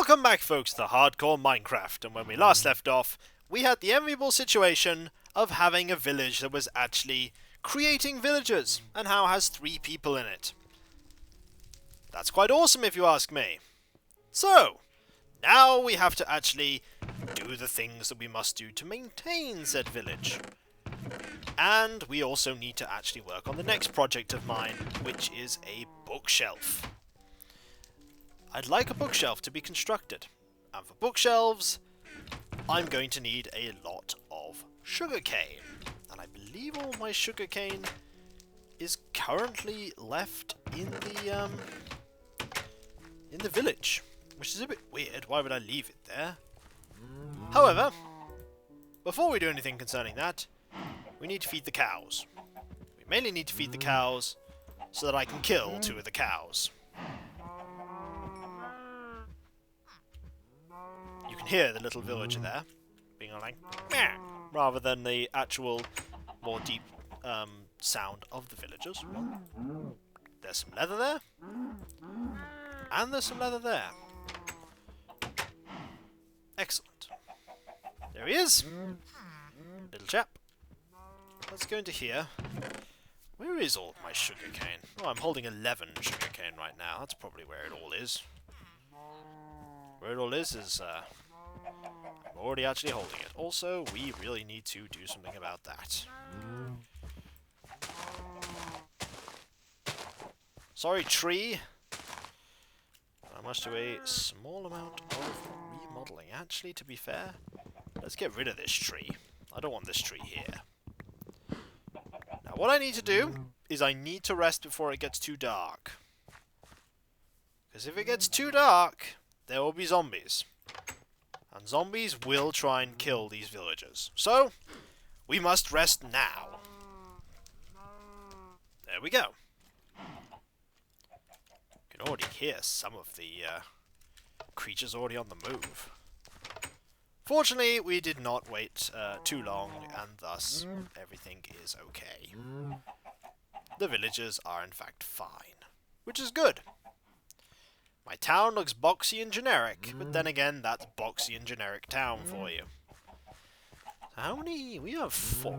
Welcome back, folks, to Hardcore Minecraft, and when we last left off, we had the enviable situation of having a village that was actually creating villagers, and now has 3 people in it. That's quite awesome if you ask me. So, now we have to actually do the things that we must do to maintain said village. And we also need to actually work on the next project of mine, which is a bookshelf. I'd like a bookshelf to be constructed, and for bookshelves, I'm going to need a lot of sugarcane. And I believe all my sugarcane is currently left in the village, which is a bit weird. Why would I leave it there? However, before we do anything concerning that, we need to feed the cows. We mainly need to feed the cows so that I can kill 2 of the cows. You can hear the little villager there being like meh, rather than the actual more deep sound of the villagers. There's some leather there, and there's some leather there. Excellent. There he is, little chap. Let's go into here. Where is all my sugarcane? Oh, I'm holding 11 sugarcane right now. That's probably where it all is. Where it all is I'm already actually holding it. Also, we really need to do something about that. Sorry, tree. I must do a small amount of remodeling. Actually, to be fair, let's get rid of this tree. I don't want this tree here. Now, what I need to do is I need to rest before it gets too dark. Because if it gets too dark, there will be zombies. And zombies will try and kill these villagers. So, we must rest now. There we go. You can already hear some of the creatures already on the move. Fortunately, we did not wait too long, and thus everything is okay. The villagers are in fact fine, which is good. My town looks boxy and generic, but then again, that's boxy and generic town for you. How many? We have 4,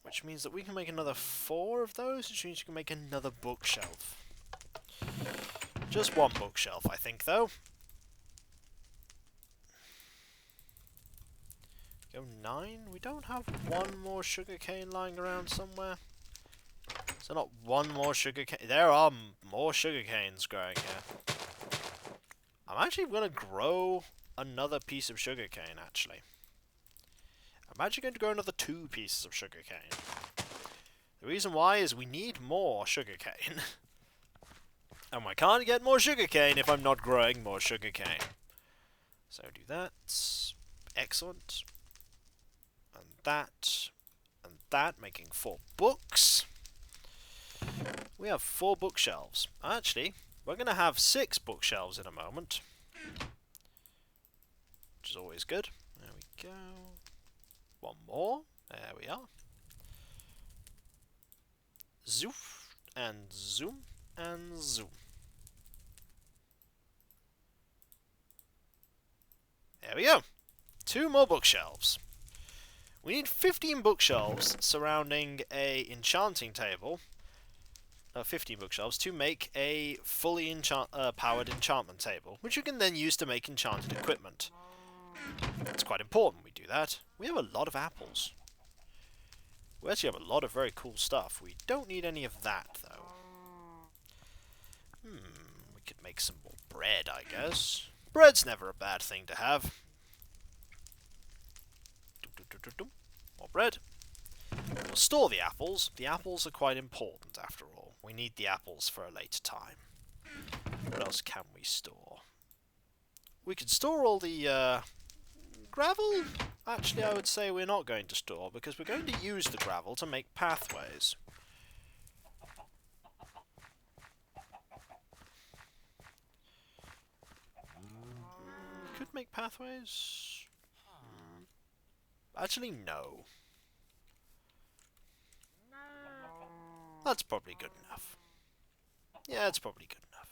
which means that we can make another 4 of those, which means you can make another bookshelf. Just 1 bookshelf, I think, though. Go 9. We don't have 1 more sugarcane lying around somewhere. So not 1 more sugarcane. There are more sugarcanes growing here. I'm actually going to grow another piece of sugarcane, actually. I'm actually going to grow another 2 pieces of sugarcane. The reason why is we need more sugarcane. And I can't get more sugarcane if I'm not growing more sugarcane. So do that. Excellent. And that, making 4 books. We have 4 bookshelves. Actually, we're going to have 6 bookshelves in a moment. Which is always good. There we go. 1 more. There we are. Zoof. And zoom. And zoom. There we go. 2 more bookshelves. We need 15 bookshelves surrounding a enchanting table. 15 bookshelves to make a fully powered enchantment table, which you can then use to make enchanted equipment. It's quite important we do that. We have a lot of apples. We actually have a lot of very cool stuff. We don't need any of that, though. We could make some more bread, I guess. Bread's never a bad thing to have. More bread. We'll store the apples. The apples are quite important, after all. We need the apples for a later time. What else can we store? We could store all the gravel. Actually, I would say we're not going to store, because we're going to use the gravel to make pathways. Could make pathways. Actually, no. That's probably good enough. Yeah, it's probably good enough.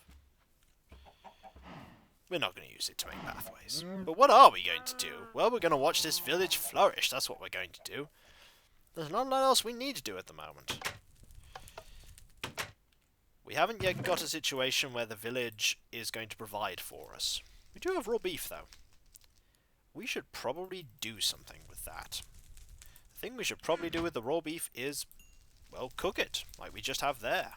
We're not going to use it to make pathways. But what are we going to do? Well, we're going to watch this village flourish. That's what we're going to do. There's not a lot else we need to do at the moment. We haven't yet got a situation where the village is going to provide for us. We do have raw beef, though. We should probably do something with that. The thing we should probably do with the raw beef is, well, cook it, like we just have there.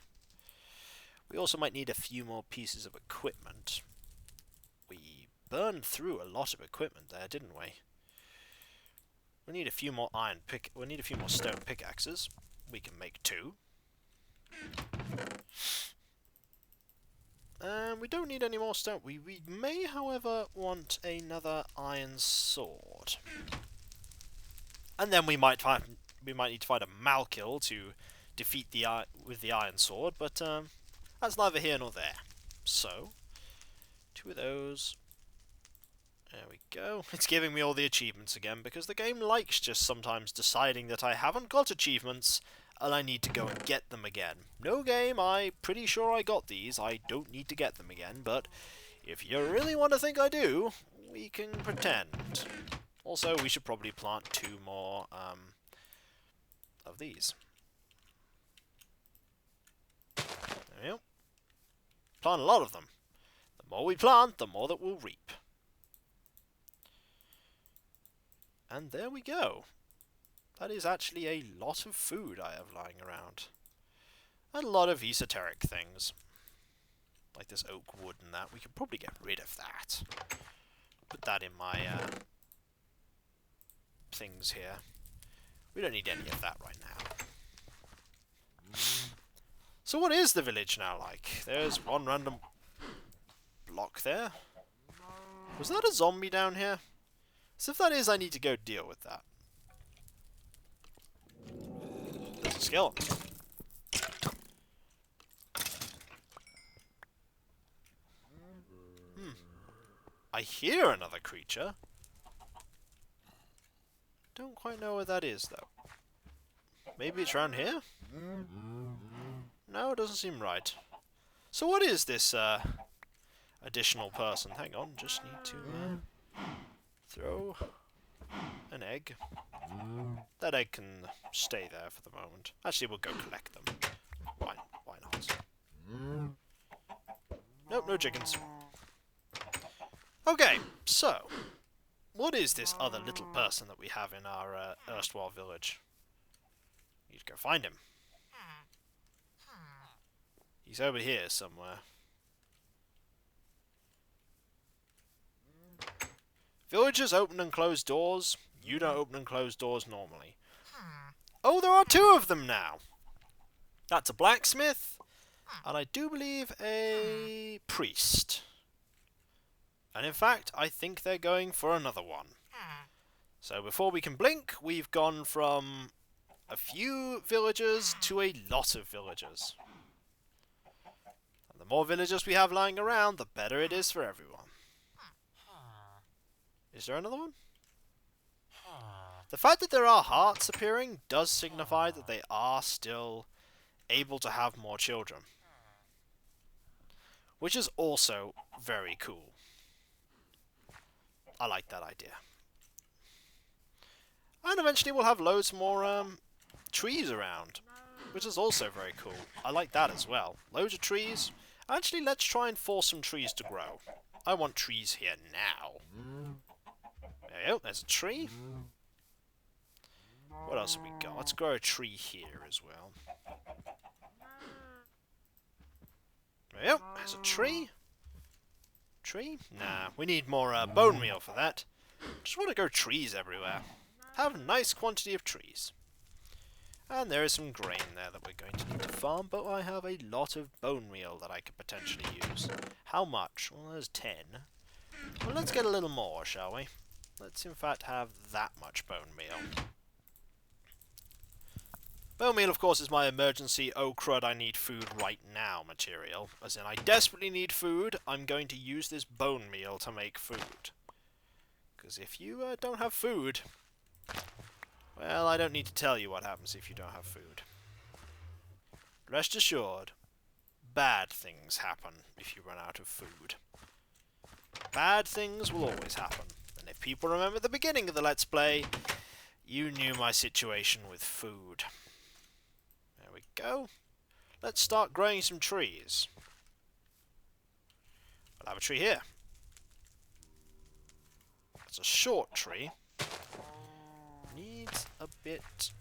We also might need a few more pieces of equipment. We burned through a lot of equipment there, didn't we? We need a few more we need a few more stone pickaxes. We can make 2. We don't need any more stone. We may, however, want another iron sword. And then we might need to find a Malkill to defeat with the iron sword, but that's neither here nor there. So, 2 of those. There we go. It's giving me all the achievements again, because the game likes just sometimes deciding that I haven't got achievements, and I need to go and get them again. No game, I'm pretty sure I got these. I don't need to get them again, but if you really want to think I do, we can pretend. Also, we should probably plant 2 more of these. There we go. Plant a lot of them. The more we plant, the more that we'll reap. And there we go. That is actually a lot of food I have lying around. And a lot of esoteric things. Like this oak wood and that. We could probably get rid of that. Put that in my things here. We don't need any of that right now. So what is the village now like? There's one random block there. Was that a zombie down here? So if that is, I need to go deal with that. There's a skeleton. I hear another creature. Don't quite know where that is, though. Maybe it's around here? No, it doesn't seem right. So what is this additional person? Hang on, just need to throw an egg. That egg can stay there for the moment. Actually, we'll go collect them. Why not? Nope, no chickens. Okay, so what is this other little person that we have in our erstwhile village? Need to go find him. He's over here somewhere. Villagers open and close doors. You don't open and close doors normally. Oh, there are 2 of them now. That's a blacksmith, and I do believe a priest. And in fact, I think they're going for another one. So before we can blink, we've gone from a few villagers to a lot of villagers. And the more villagers we have lying around, the better it is for everyone. Is there another one? The fact that there are hearts appearing does signify that they are still able to have more children. Which is also very cool. I like that idea. And eventually we'll have loads more trees around, which is also very cool. I like that as well. Loads of trees. Actually, let's try and force some trees to grow. I want trees here now. There we go, there's a tree. What else have we got? Let's grow a tree here as well. There we go, there's a tree. Tree? Nah, we need more bone meal for that. Just want to grow trees everywhere. Have a nice quantity of trees. And there is some grain there that we're going to need to farm, but I have a lot of bone meal that I could potentially use. How much? Well, there's 10. Well, let's get a little more, shall we? Let's in fact have that much bone meal. Bone meal, of course, is my emergency, oh crud, I need food right now material. As in, I desperately need food, I'm going to use this bone meal to make food. Because if you don't have food, well, I don't need to tell you what happens if you don't have food. Rest assured, bad things happen if you run out of food. bad things will always happen. And if people remember the beginning of the Let's Play, you knew my situation with food. There we go. Let's start growing some trees. I'll have a tree here. It's a short tree. Needs a bit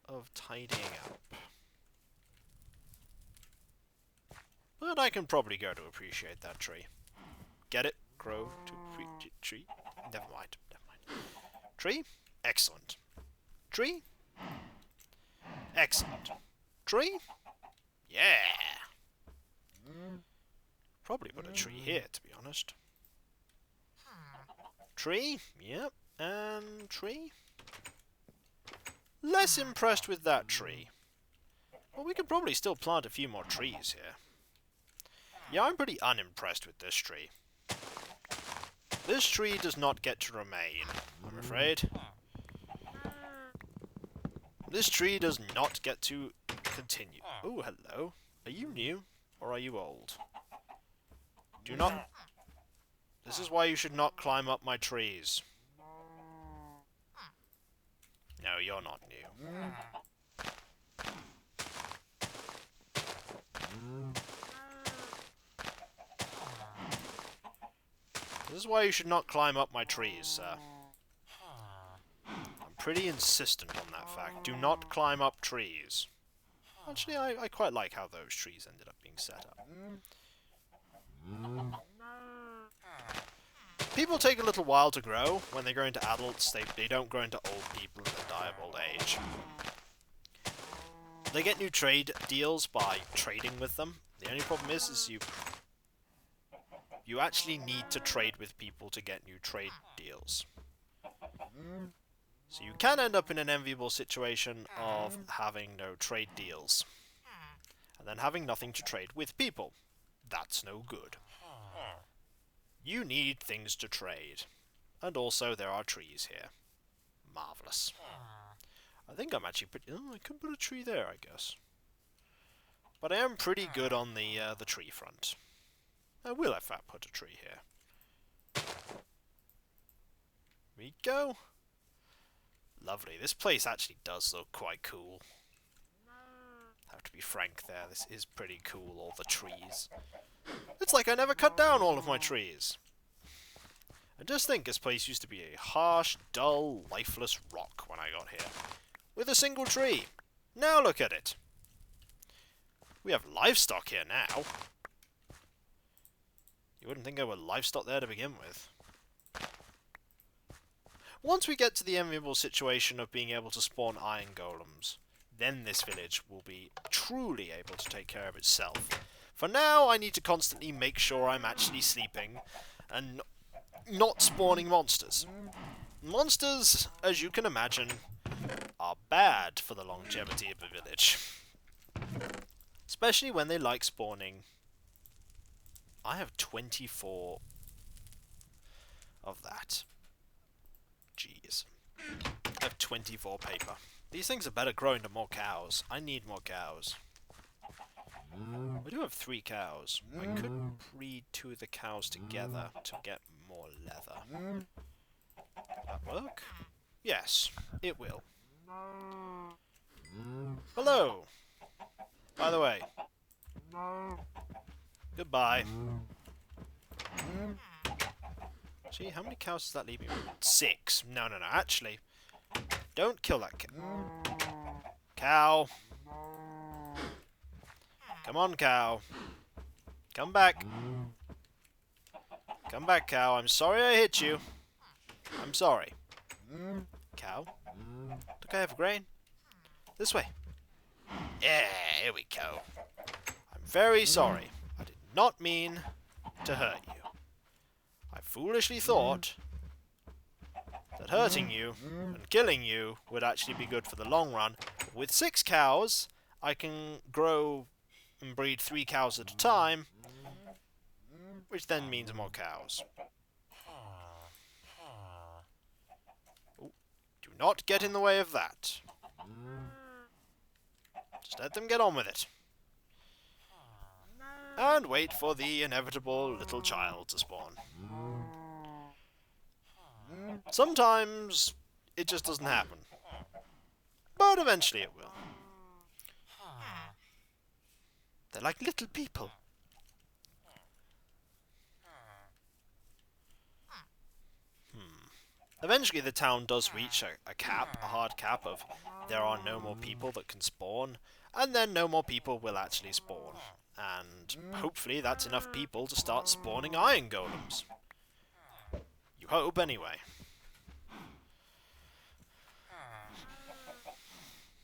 of tidying up. But I can probably go to appreciate that tree. Get it? Grow to appreciate tree? Never mind. Never mind. Tree? Excellent. Tree? Excellent. Tree? Yeah! Probably put a tree here, to be honest. Tree? Yep. And tree? Less impressed with that tree. Well, we could probably still plant a few more trees here. Yeah, I'm pretty unimpressed with this tree. This tree does not get to remain, I'm afraid. This tree does not get to continue. Oh, hello. Are you new, or are you old? Do not... This is why you should not climb up my trees. No, you're not new. This is why you should not climb up my trees, sir. I'm pretty insistent on that fact. Do not climb up trees. Actually, I quite like how those trees ended up being set up. People take a little while to grow. When they grow into adults, they don't grow into old people and they die of old age. They get new trade deals by trading with them. The only problem is you actually need to trade with people to get new trade deals. So you can end up in an enviable situation of having no trade deals. And then having nothing to trade with people. That's no good. You need things to trade. And also there are trees here. Marvellous. I think I'm actually pretty... Oh, I could put a tree there, I guess. But I am pretty good on the tree front. I will, in fact, put a tree here. There we go. Lovely. This place actually does look quite cool. I have to be frank there. This is pretty cool, all the trees. It's like I never cut down all of my trees. And just think, this place used to be a harsh, dull, lifeless rock when I got here. With a single tree. Now look at it. We have livestock here now. You wouldn't think there were livestock there to begin with. Once we get to the enviable situation of being able to spawn iron golems, then this village will be truly able to take care of itself. For now, I need to constantly make sure I'm actually sleeping and not spawning monsters. Monsters, as you can imagine, are bad for the longevity of a village. Especially when they like spawning. I have 24 of that. Jeez. I have 24 paper. These things are better growing to more cows. I need more cows. I do have 3 cows. I could breed 2 of the cows together to get more leather. Will that work? Yes, it will. Hello! By the way. Goodbye. Gee, how many cows does that leave me with? 6. No, actually. Don't kill that cow. Come on, cow. Come back. Come back, cow. I'm sorry I hit you. I'm sorry. Cow? Look, I have grain. This way. Yeah, here we go. I'm very sorry. I did not mean to hurt you. I foolishly thought that hurting you and killing you would actually be good for the long run. With 6 cows, I can grow and breed 3 cows at a time, which then means more cows. Ooh, do not get in the way of that. Just let them get on with it. and wait for the inevitable little child to spawn. Sometimes it just doesn't happen, but eventually it will. They're like little people. Eventually the town does reach a cap, a hard cap of there are no more people that can spawn, and then no more people will actually spawn. And hopefully that's enough people to start spawning iron golems. You hope, anyway.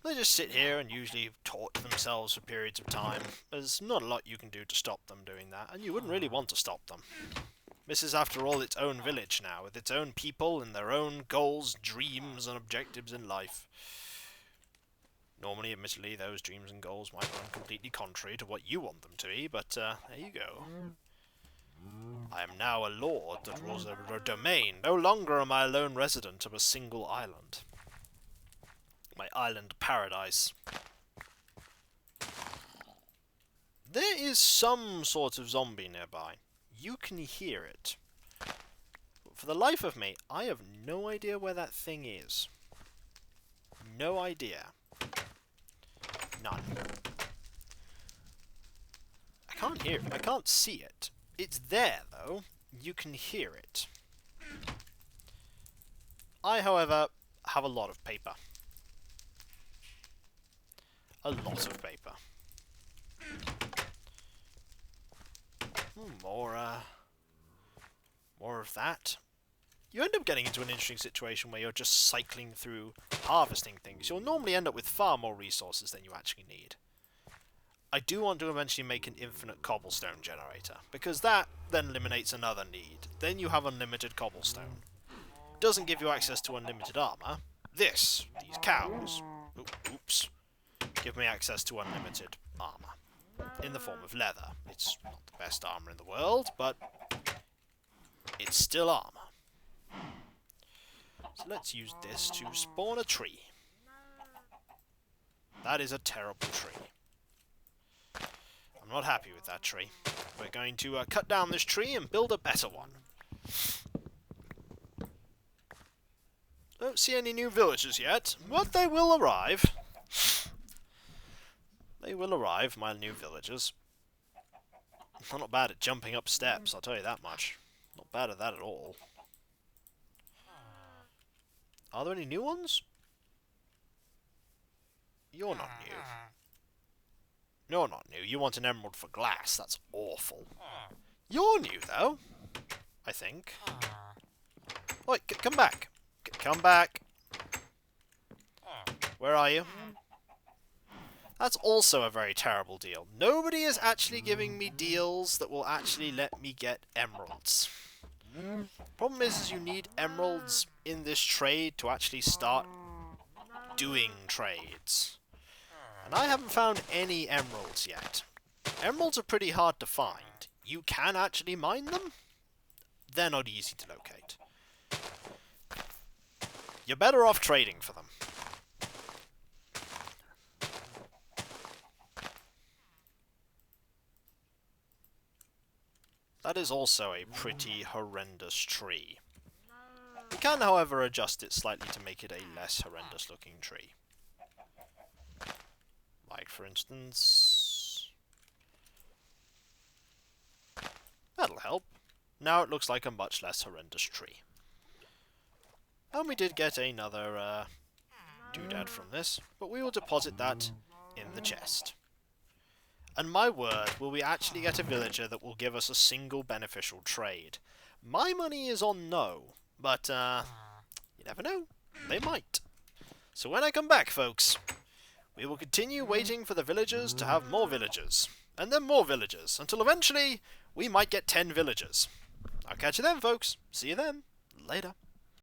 They just sit here and usually torture themselves for periods of time. There's not a lot you can do to stop them doing that, and you wouldn't really want to stop them. This is, after all, its own village now, with its own people and their own goals, dreams, and objectives in life. Normally, admittedly, those dreams and goals might run completely contrary to what you want them to be, but there you go. I am now a lord that rules over a domain. No longer am I a lone resident of a single island. My island paradise. There is some sort of zombie nearby. You can hear it. But for the life of me, I have no idea where that thing is. No idea. None. I can't hear it. I can't see it. It's there, though. You can hear it. I, however, have a lot of paper. A lot of paper. More of that. You end up getting into an interesting situation where you're just cycling through harvesting things. You'll normally end up with far more resources than you actually need. I do want to eventually make an infinite cobblestone generator, because that then eliminates another need. Then you have unlimited cobblestone. It doesn't give you access to unlimited armor. These cows, oops, give me access to unlimited armor. In the form of leather. It's not the best armor in the world, but it's still armor. So let's use this to spawn a tree. That is a terrible tree. I'm not happy with that tree. We're going to cut down this tree and build a better one. Don't see any new villagers yet, but they will arrive. They will arrive, my new villagers. I'm not bad at jumping up steps, I'll tell you that much. Not bad at that at all. Are there any new ones? You're not new. You're not new. You want an emerald for glass. That's awful. You're new, though. I think. Wait, come back. Come back. Where are you? That's also a very terrible deal. Nobody is actually giving me deals that will actually let me get emeralds. Problem is you need emeralds in this trade to actually start doing trades. And I haven't found any emeralds yet. Emeralds are pretty hard to find. You can actually mine them. They're not easy to locate. You're better off trading for them. That is also a pretty horrendous tree. We can, however, adjust it slightly to make it a less horrendous looking tree. Like, for instance... That'll help. Now it looks like a much less horrendous tree. And we did get another doodad from this, but we will deposit that in the chest. And my word, will we actually get a villager that will give us a single beneficial trade? My money is on no, but you never know, they might. So when I come back, folks, we will continue waiting for the villagers to have more villagers, and then more villagers, until eventually we might get 10 villagers. I'll catch you then, folks. See you then. Later.